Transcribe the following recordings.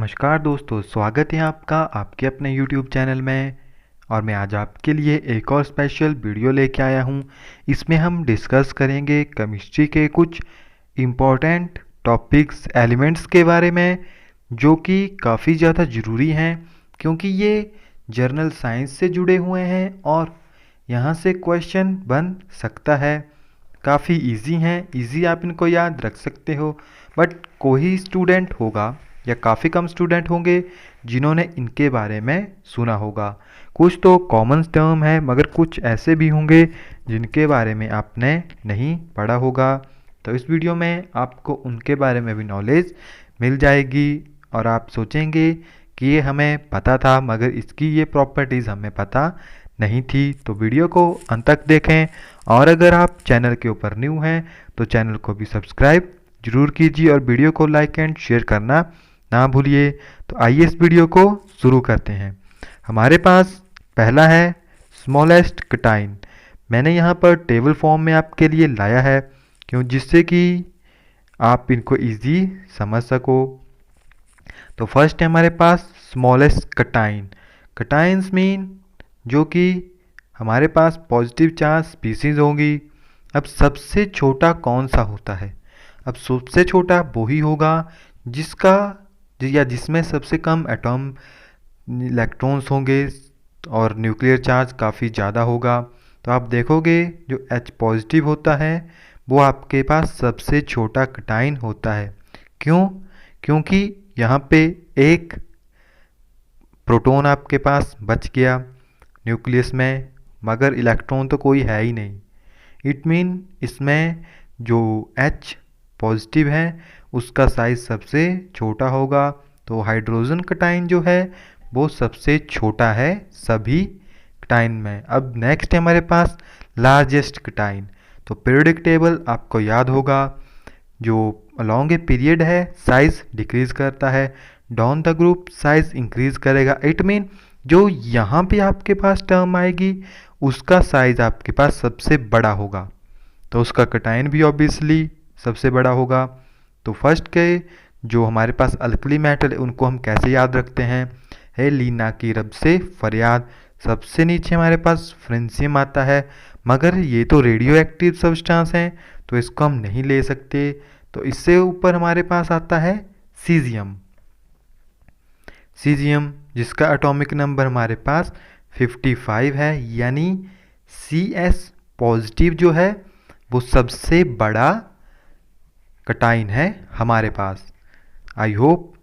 नमस्कार दोस्तों, स्वागत है आपका आपके अपने YouTube चैनल में। और मैं आज आपके लिए एक और स्पेशल वीडियो लेके आया हूँ। इसमें हम डिस्कस करेंगे केमिस्ट्री के कुछ इम्पोर्टेंट टॉपिक्स एलिमेंट्स के बारे में, जो कि काफ़ी ज़्यादा ज़रूरी हैं क्योंकि ये जर्नल साइंस से जुड़े हुए हैं और यहाँ से क्वेश्चन बन सकता है। काफ़ी इजी हैं, इजी आप इनको याद रख सकते हो। बट कोई स्टूडेंट होगा या काफ़ी कम स्टूडेंट होंगे जिन्होंने इनके बारे में सुना होगा। कुछ तो कॉमन टर्म है मगर कुछ ऐसे भी होंगे जिनके बारे में आपने नहीं पढ़ा होगा। तो इस वीडियो में आपको उनके बारे में भी नॉलेज मिल जाएगी और आप सोचेंगे कि ये हमें पता था मगर इसकी ये प्रॉपर्टीज़ हमें पता नहीं थी। तो वीडियो को अंत तक देखें और अगर आप चैनल के ऊपर न्यू हैं तो चैनल को भी सब्सक्राइब जरूर कीजिए और वीडियो को लाइक एंड शेयर करना ना भूलिए। तो आइए इस वीडियो को शुरू करते हैं। हमारे पास पहला है स्मॉलेस्ट कटाइन। मैंने यहाँ पर टेबल फॉर्म में आपके लिए लाया है क्यों, जिससे कि आप इनको इजी समझ सको। तो फर्स्ट है हमारे पास स्मॉलेस्ट कटाइन। कटाइंस मीन जो कि हमारे पास पॉजिटिव चार्ज स्पीसीज होंगी। अब सबसे छोटा कौन सा होता है? अब सबसे छोटा वो ही होगा जिसका या जिसमें सबसे कम एटॉम इलेक्ट्रॉन्स होंगे और न्यूक्लियर चार्ज काफ़ी ज़्यादा होगा। तो आप देखोगे जो H पॉजिटिव होता है वो आपके पास सबसे छोटा कटाइन होता है। क्यों? क्योंकि यहाँ पे एक प्रोटॉन आपके पास बच गया न्यूक्लियस में, मगर इलेक्ट्रॉन तो कोई है ही नहीं। इट मीन इसमें जो H पॉजिटिव है उसका साइज सबसे छोटा होगा। तो हाइड्रोजन कटाइन जो है वो सबसे छोटा है सभी कटाइन में। अब नेक्स्ट है हमारे पास लार्जेस्ट कटाइन। तो पीरियोडिक टेबल आपको याद होगा, जो अलोंग ए पीरियड है साइज डिक्रीज करता है, down the group size increase करेगा। इट मीन जो यहाँ पे आपके पास टर्म आएगी उसका साइज आपके पास सबसे बड़ा होगा, तो उसका कटाइन भी ऑब्वियसली सबसे बड़ा होगा। तो फर्स्ट के जो हमारे पास अल्कली मेटल है उनको हम कैसे याद रखते हैं? है लीना की रब से फरियाद। सबसे नीचे हमारे पास फ्रेंसियम आता है, मगर ये तो रेडियो एक्टिव सब्सटेंस हैं तो इसको हम नहीं ले सकते। तो इससे ऊपर हमारे पास आता है सीजियम। सीजियम जिसका एटॉमिक नंबर हमारे पास 55 है, यानी CS पॉजिटिव जो है वो सबसे बड़ा कटाइन है हमारे पास। आई होप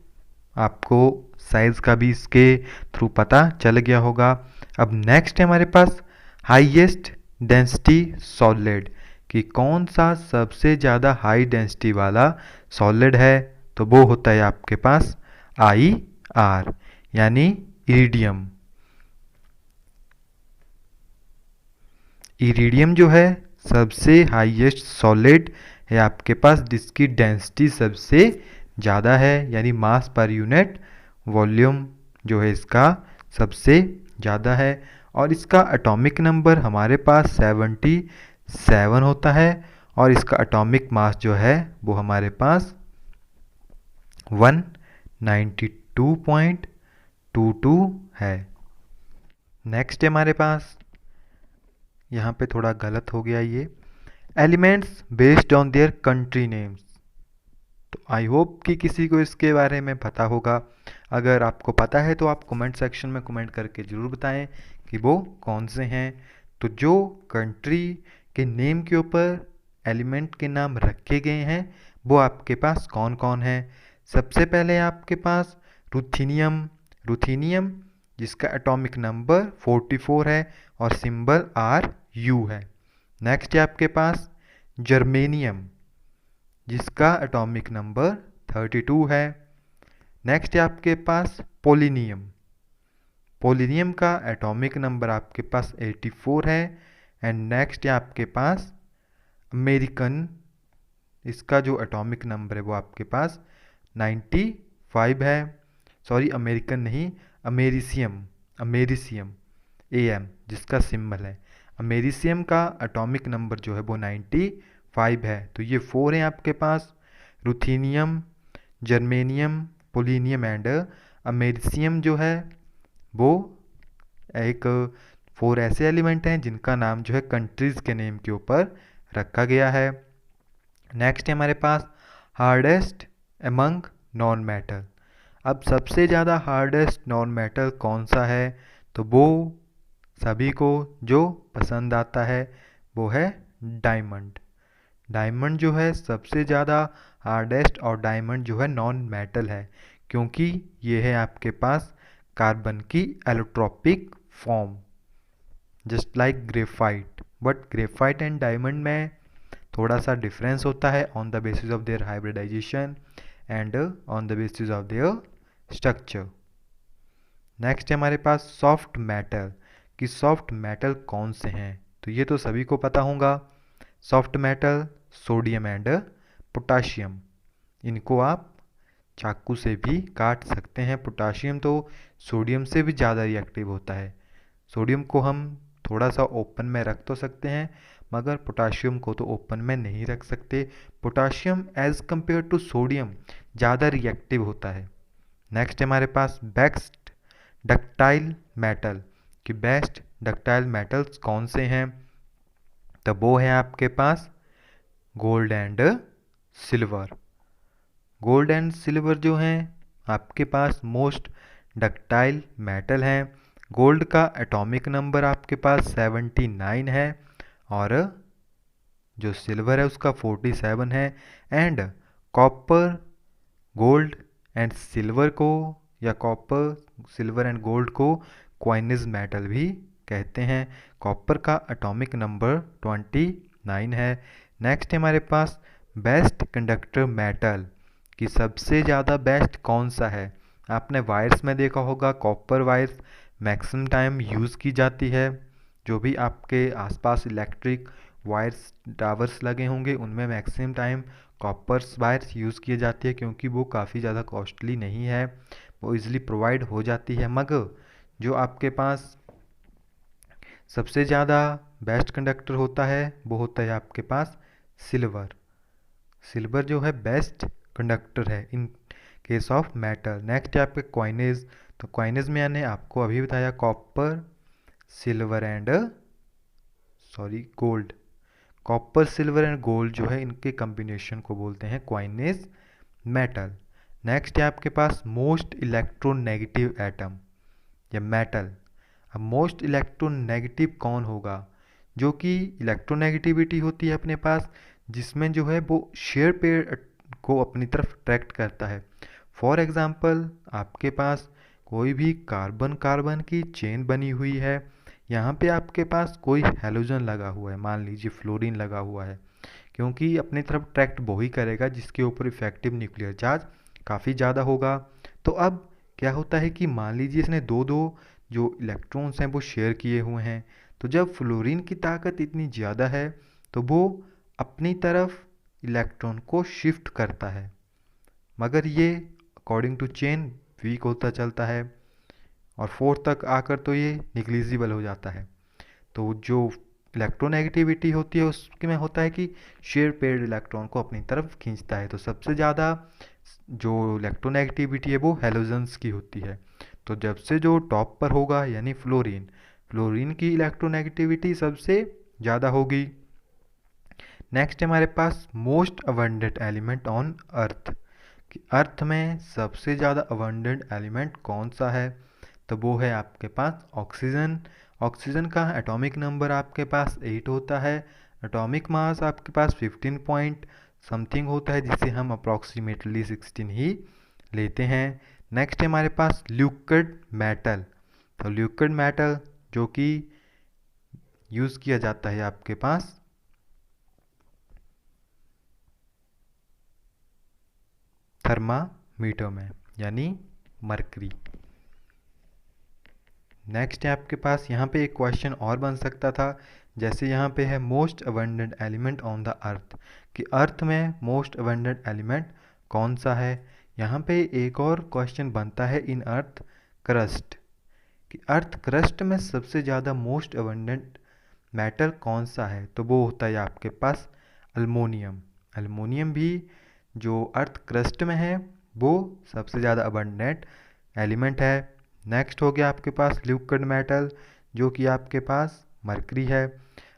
आपको साइज का भी इसके थ्रू पता चल गया होगा। अब नेक्स्ट है हमारे पास हाईएस्ट डेंसिटी सॉलिड, कि कौन सा सबसे ज़्यादा हाई डेंसिटी वाला सॉलिड है? तो वो होता है आपके पास IR यानी इरिडियम। इरिडियम जो है सबसे हाईएस्ट सॉलिड है आपके पास, जिसकी डेंसिटी सबसे ज़्यादा है, यानी मास पर यूनिट वॉल्यूम जो है इसका सबसे ज़्यादा है। और इसका एटॉमिक नंबर हमारे पास 77 होता है और इसका एटॉमिक मास जो है वो हमारे पास 192.22 है। नेक्स्ट है हमारे पास, यहाँ पे थोड़ा गलत हो गया ये, elements based on their country names. तो आई होप कि किसी को इसके बारे में पता होगा। अगर आपको पता है तो आप कमेंट सेक्शन में कमेंट करके ज़रूर बताएं कि वो कौन से हैं। तो जो कंट्री के नेम के ऊपर एलिमेंट के नाम रखे गए हैं वो आपके पास कौन कौन है? सबसे पहले आपके पास रुथेनियम। रुथेनियम जिसका एटॉमिक नंबर 44 है और सिंबल RU है। नेक्स्ट है आपके पास जर्मेनियम जिसका एटॉमिक नंबर 32 है। नेक्स्ट है आपके पास पोलिनियम। पोलिनियम का एटॉमिक नंबर आपके पास 84 है। एंड नेक्स्ट है आपके पास अमेरिकन, इसका जो एटॉमिक नंबर है वो आपके पास 95 है। सॉरी अमेरिकन नहीं, अमेरिसियम। अमेरिसियम AM जिसका सिंबल है। अमेरिसियम का एटॉमिक नंबर जो है वो 95 है। तो ये 4 हैं आपके पास, रुथेनियम, जर्मेनियम, पोलिनियम एंड अमेरिसियम जो है वो एक 4 ऐसे एलिमेंट हैं जिनका नाम जो है कंट्रीज के नेम के ऊपर रखा गया है। नेक्स्ट है हमारे पास हार्डेस्ट एमंग नॉन मेटल। अब सबसे ज़्यादा हार्डेस्ट नॉन मेटल कौन सा है, तो वो सभी को जो पसंद आता है वो है डायमंड। डायमंड जो है सबसे ज़्यादा हार्डेस्ट और डायमंड जो है नॉन मेटल है, क्योंकि ये है आपके पास कार्बन की allotropic form just like graphite. But graphite and diamond में थोड़ा सा डिफरेंस होता है on the basis of their hybridization and on the basis of their structure. Next है हमारे पास सॉफ्ट मेटल कि सॉफ्ट मेटल कौन से हैं, तो ये तो सभी को पता होगा। Soft metal sodium and potassium, इनको आप चाकू से भी काट सकते हैं। पोटाशियम तो सोडियम से भी ज़्यादा रिएक्टिव होता है। सोडियम को हम थोड़ा सा ओपन में रख तो सकते हैं, मगर पोटाशियम को तो ओपन में नहीं रख सकते। Potassium as compare to sodium ज़्यादा रिएक्टिव होता है। नेक्स्ट हमारे पास बेस्ट डक्टाइल मेटल कि बेस्ट डक्टाइल मेटल्स कौन से हैं, तो वो है आपके पास gold and silver. Gold and silver जो हैं आपके पास मोस्ट डक्टाइल मेटल हैं। गोल्ड का एटॉमिक नंबर आपके पास 79 है और जो सिल्वर है उसका 47 है। And copper gold and silver को या कॉपर सिल्वर एंड गोल्ड को क्वाइनिज मेटल भी कहते हैं। कॉपर का एटॉमिक नंबर 29 है। नेक्स्ट हमारे पास बेस्ट कंडक्टर मेटल कि सबसे ज़्यादा बेस्ट कौन सा है। आपने वायर्स में देखा होगा copper wires maximum time use की जाती है। जो भी आपके आसपास इलेक्ट्रिक वायर्स टावर्स लगे होंगे उनमें maximum time coppers wires use किए जाती है, क्योंकि वो काफ़ी ज़्यादा कॉस्टली नहीं है, वो इजीली प्रोवाइड हो जाती है। मगर जो आपके पास सबसे ज़्यादा बेस्ट कंडक्टर होता है वो होता है आपके पास सिल्वर। सिल्वर जो है बेस्ट कंडक्टर है in case of metal. Next है आपके क्वाइनेज, तो क्वाइनेज में मैंने आपको अभी बताया copper silver and gold. Copper silver and gold जो है इनके कॉम्बिनेशन को बोलते हैं क्वाइनेज मेटल। नेक्स्ट है आपके पास मोस्ट इलेक्ट्रोनेगेटिव एटम या मेटल। अब मोस्ट इलेक्ट्रोनेगेटिव कौन होगा, जो कि इलेक्ट्रोनेगेटिविटी होती है अपने पास जिसमें जो है वो शेयर पेयर को अपनी तरफ अट्रैक्ट करता है। फॉर एग्जांपल आपके पास कोई भी कार्बन कार्बन की चेन बनी हुई है, यहाँ पे आपके पास कोई हैलोजन लगा हुआ है, मान लीजिए फ्लोरीन लगा हुआ है, क्योंकि अपनी तरफ अट्रैक्ट वो ही करेगा जिसके ऊपर इफेक्टिव न्यूक्लियर चार्ज काफ़ी ज़्यादा होगा। तो अब क्या होता है कि मान लीजिए इसने दो दो जो इलेक्ट्रॉन्स हैं वो शेयर किए हुए हैं, तो जब फ्लोरीन की ताकत इतनी ज़्यादा है तो वो अपनी तरफ इलेक्ट्रॉन को शिफ्ट करता है, मगर ये अकॉर्डिंग टू चेन वीक होता चलता है और 4 तक आकर तो ये निग्लिजिबल हो जाता है। तो जो इलेक्ट्रोनेगेटिविटी होती है उसमें होता है कि शेयर पेयर्ड इलेक्ट्रॉन को अपनी तरफ खींचता है। तो सबसे ज़्यादा जो इलेक्ट्रोनेगेटिविटी है वो हैलोजन्स की होती है। तो जब से जो टॉप पर होगा यानी फ्लोरीन, फ्लोरीन की इलेक्ट्रोनेगेटिविटी सबसे ज़्यादा होगी। नेक्स्ट हमारे पास most abundant element on earth कि अर्थ में सबसे ज़्यादा अबंडेंट एलिमेंट कौन सा है, तो वो है आपके पास ऑक्सीजन। ऑक्सीजन का एटॉमिक नंबर आपके पास 8 होता है। एटॉमिक मास आपके पास 15 पॉइंट समथिंग होता है, जिसे हम अप्रॉक्सीमेटली 16 ही लेते हैं। नेक्स्ट है हमारे पास लिक्विड मेटल। तो लिक्विड मेटल जो कि यूज़ किया जाता है आपके पास थर्मामीटर में यानी मरकरी। नेक्स्ट है आपके पास यहाँ पे एक क्वेश्चन और बन सकता था, जैसे यहाँ पे है most abundant element on the earth कि अर्थ में मोस्ट अबंडेंट एलिमेंट कौन सा है। यहाँ पे एक और क्वेश्चन बनता है इन अर्थ क्रस्ट कि अर्थ क्रस्ट में सबसे ज़्यादा मोस्ट अबंडेंट मेटल कौन सा है, तो वो होता है आपके पास अल्मोनियम। अल्मोनियम भी जो अर्थ क्रस्ट में है वो सबसे ज़्यादा अबंडेंट एलिमेंट है। नेक्स्ट हो गया आपके पास लिक्विड मेटल, जो कि आपके पास मरकरी है।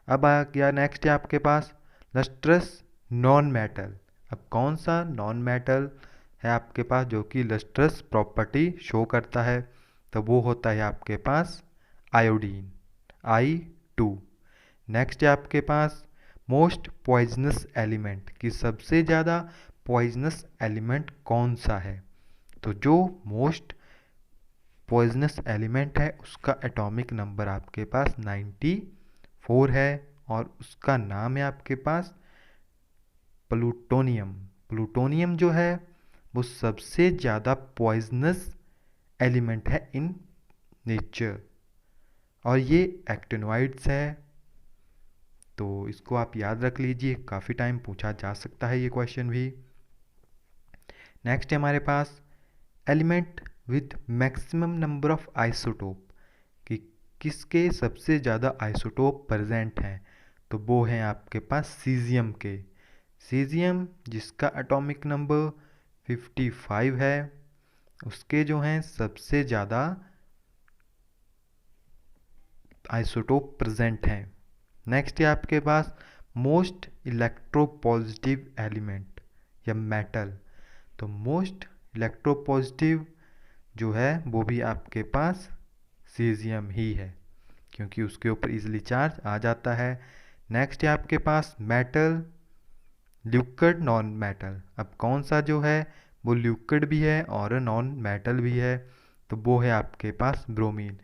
अब आ गया नेक्स्ट है आपके पास लस्ट्रस नॉन मेटल। अब कौन सा नॉन मेटल है आपके पास जो कि लस्ट्रस प्रॉपर्टी शो करता है? तो वो होता है आपके पास आयोडीन, I2। नेक्स्ट है आपके पास मोस्ट पॉइजनस एलिमेंट, कि सबसे ज़्यादा पॉइजनस एलिमेंट कौन सा है? तो जो मोस्ट पॉइजनस एलिमेंट है उसका एटॉमिक नंबर आपके पास 94 है, और उसका नाम है आपके पास प्लूटोनियम। प्लूटोनियम जो है वो सबसे ज़्यादा पॉइजनस एलिमेंट है इन नेचर, और ये एक्टिनोइड्स है। तो इसको आप याद रख लीजिए, काफ़ी टाइम पूछा जा सकता है ये क्वेश्चन भी। नेक्स्ट है हमारे पास element with maximum number of isotope, कि किसके सबसे ज़्यादा आइसोटोप प्रेजेंट हैं? तो वो हैं आपके पास सीजियम के। सीजियम जिसका एटॉमिक नंबर 55 है, उसके जो हैं सबसे ज़्यादा आइसोटोप प्रेजेंट हैं। नेक्स्ट है आपके पास मोस्ट इलेक्ट्रोपॉजिटिव एलिमेंट या मेटल। तो मोस्ट इलेक्ट्रोपॉजिटिव जो है वो भी आपके पास सीजियम ही है, क्योंकि उसके ऊपर इजीली चार्ज आ जाता है। नेक्स्ट है आपके पास मेटल लिक्विड नॉन मेटल। अब कौन सा जो है वो लिक्विड भी है और नॉन मेटल भी है? तो वो है आपके पास ब्रोमीन।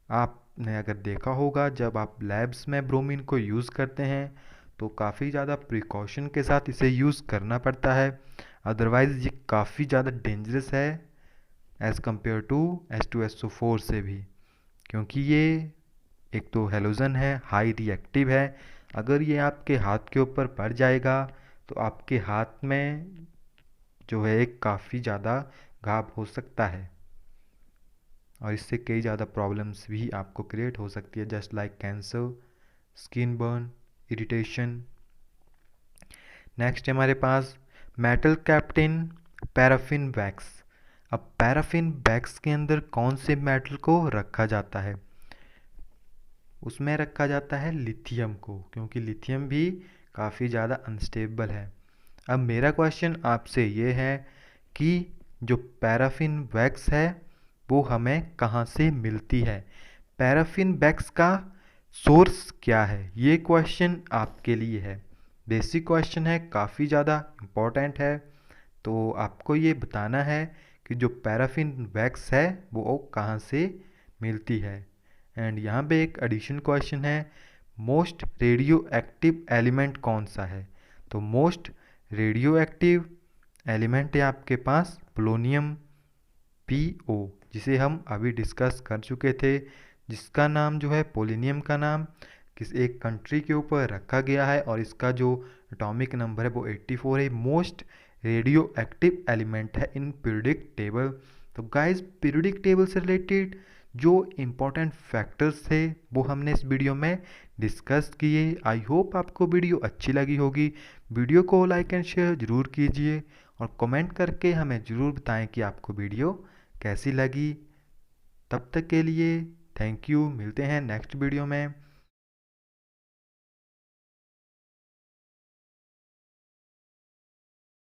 आपने अगर देखा होगा जब आप लैब्स में ब्रोमीन को यूज़ करते हैं तो काफ़ी ज़्यादा प्रिकॉशन के साथ इसे यूज़ करना पड़ता है, अदरवाइज़ ये काफ़ी ज़्यादा डेंजरस है एज़ कम्पेयर टू H2SO4 से भी, क्योंकि ये एक तो हेलोजन है, हाई रिएक्टिव है। अगर ये आपके हाथ के ऊपर पड़ जाएगा तो आपके हाथ में जो है एक काफ़ी ज़्यादा घाव हो सकता है, और इससे कई ज़्यादा प्रॉब्लम्स भी आपको क्रिएट हो सकती है, just like cancer, skin burn, irritation. Next है हमारे पास मेटल कैप्टिन पैराफिन वैक्स। अब पैराफिन वैक्स के अंदर कौन से मेटल को रखा जाता है? उसमें रखा जाता है लिथियम को, क्योंकि लिथियम भी काफ़ी ज़्यादा अनस्टेबल है। अब मेरा क्वेश्चन आपसे ये है कि जो पैराफिन वैक्स है वो हमें कहाँ से मिलती है? पैराफिन वैक्स का सोर्स क्या है? ये क्वेश्चन आपके लिए है, बेसिक क्वेश्चन है, काफ़ी ज़्यादा इम्पोर्टेंट है। तो आपको ये बताना है कि जो पैराफिन वैक्स है वो कहाँ से मिलती है। एंड यहाँ पे एक एडिशन क्वेश्चन है, मोस्ट रेडियो एक्टिव एलिमेंट कौन सा है? तो मोस्ट रेडियो एक्टिव एलिमेंट है आपके पास पोलोनियम PO, जिसे हम अभी डिस्कस कर चुके थे, जिसका नाम जो है पोलोनियम का नाम किस एक कंट्री के ऊपर रखा गया है, और इसका जो एटॉमिक नंबर है वो 84 है। मोस्ट रेडियो एक्टिव एलिमेंट है इन पीरियोडिक टेबल। तो गाइस पीरियोडिक टेबल से रिलेटेड जो इम्पोर्टेंट फैक्टर्स थे वो हमने इस वीडियो में डिस्कस किए। आई होप आपको वीडियो अच्छी लगी होगी। वीडियो को लाइक एंड शेयर ज़रूर कीजिए, और कमेंट करके हमें ज़रूर बताएं कि आपको वीडियो कैसी लगी। तब तक के लिए थैंक यू, मिलते हैं नेक्स्ट वीडियो में।